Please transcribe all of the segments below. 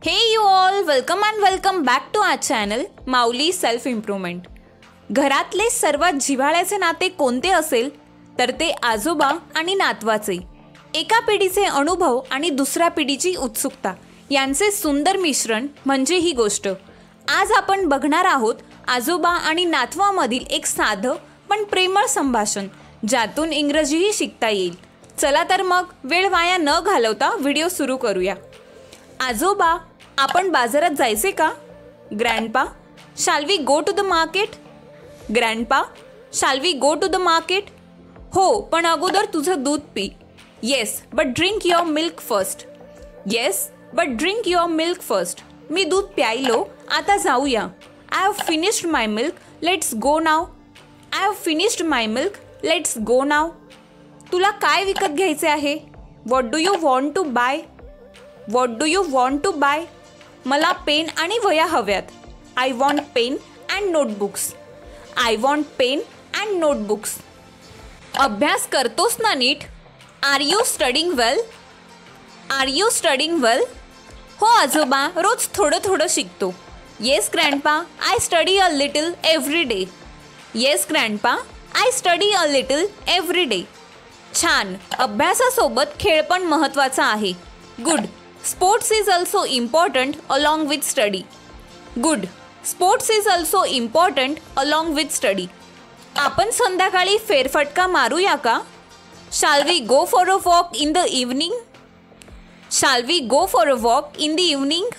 Hey you all, welcome back to our channel Mauli self improvement. घरातले सर्वात जिव्हाळ्याचे नाते कोणते असेल तर ते आजोबा आणि नातवाचे. एका पिढीचे अनुभव आणि दुसऱ्या पिढीची उत्सुकता यांचे सुंदर मिश्रण म्हणजे ही गोष्ट. आज आपण बघणार आहोत आजोबा आणि नातवामधील एक साधं पण प्रेमळ संभाषण ज्यातून इंग्रजीही शिकता येईल. चला तर मग वेळ वाया न घालवता व्हिडिओ सुरू करूया. आजोबा, आपण बाजारात जायचे का? Grandpa, shall we go to the market? Grandpa, shall we go to the market? हो, पण अगोदर तुझं दूध पी. Yes, but drink your milk first. Yes, but drink your milk first. मी दूध प्यायलो, आता जाऊया. I have finished my milk, let's go now. I have finished my milk, let's go now. तुला काय विकत घ्यायचे आहे? What do you want to buy? What do you want to buy? मला पेन आणि वह्या हव्यात. I want pen and notebooks. I want pen and notebooks. अभ्यास करतोस ना नीट? Are you studying well? Are you studying well? हो आजोबा, रोज थोडं थोडं शिकतो. Yes grandpa, I study a little every day. Yes grandpa, I study a little every day. छान. अभ्यासासोबत खेळ पण महत्त्वाचा आहे. Good. Sports is also important along with study. Good. Sports is also important along with study. आपण संध्याकाळी फेरफटका मारूया का? Shall we go for a walk in the evening? Shall we go for a walk in the evening?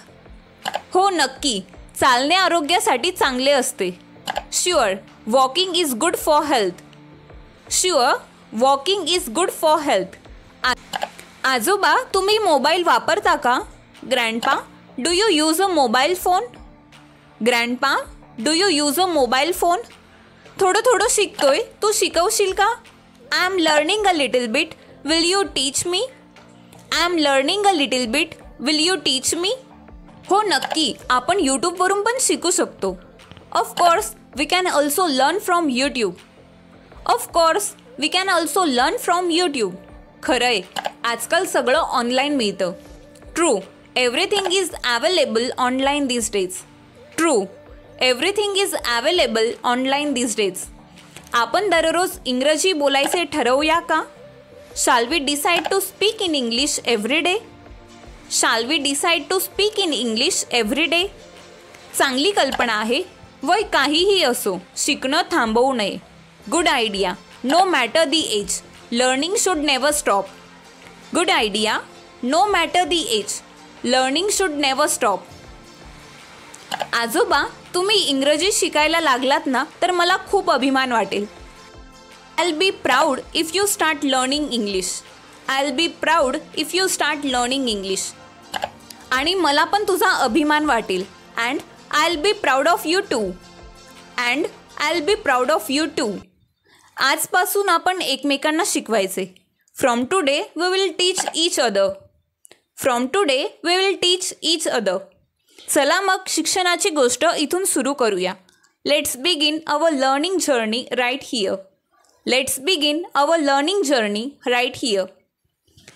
हो नक्की. चालणे आरोग्यासाठी चांगले असते. Sure. Walking is good for health. Sure. Walking is good for health. आजोबा, तुम्ही मोबाईल वापरता का? Grandpa, do you use a mobile phone? Grandpa, do you use a mobile phone? थोडं थोडं शिकतोय, तू शिकवशील का? I am learning a little bit, will you teach me? I am learning a little bit, will you teach me? हो नक्की. आपण यूट्यूबवरून पण शिकू शकतो. Of course we can also learn from YouTube. Of course we can also learn from YouTube. खरंय, आजकाल सगळं ऑनलाईन मिळतं. True. Everything is available online this days. True. Everything is available online this days. आपण दररोज इंग्रजी बोलायचे ठरवूया का? Shall we decide to speak in English every day? Shall we decide to speak in English every day? चांगली कल्पना आहे. वय काहीही असो, शिकणं थांबवू नये. Good idea. No matter the age, learning should never stop. Good idea. No matter the age, learning should never stop. आजोबा, तुम्ही इंग्रजी शिकायला लागलात ना तर मला खूप अभिमान वाटेल. I will be proud if you start learning English. I will be proud if you start learning English. आणि मला पण तुझा अभिमान वाटेल. And I will be proud of you too. And I will be proud of you too. आजपासून आपण एकमेकांना शिकवायचे. From today we will teach each other. From today we will teach each other. चला मग शिक्षणाची गोष्ट इथून सुरू करूया. Let's begin our learning journey right here. Let's begin our learning journey right here.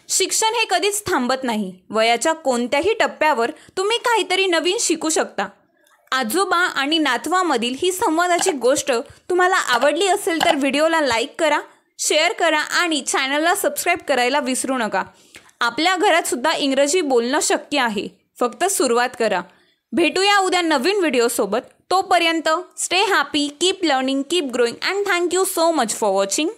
शिक्षण हे कधीच थांबत नाही. वयाच्या कोणत्याही टप्प्यावर तुम्ही काहीतरी नवीन शिकू शकता. आजोबा आणि नातवामधील ही संवादाची गोष्ट तुम्हाला आवडली असेल तर व्हिडिओला लाईक करा, शेअर करा आणि चॅनलला सबस्क्राईब करायला विसरू नका. आपल्या घरात सुद्धा इंग्रजी बोलणं शक्य आहे. फक्त सुरुवात करा. भेटूया उद्या नवीन व्हिडिओसोबत. तोपर्यंत stay happy, keep learning, keep growing and thank you so much for watching.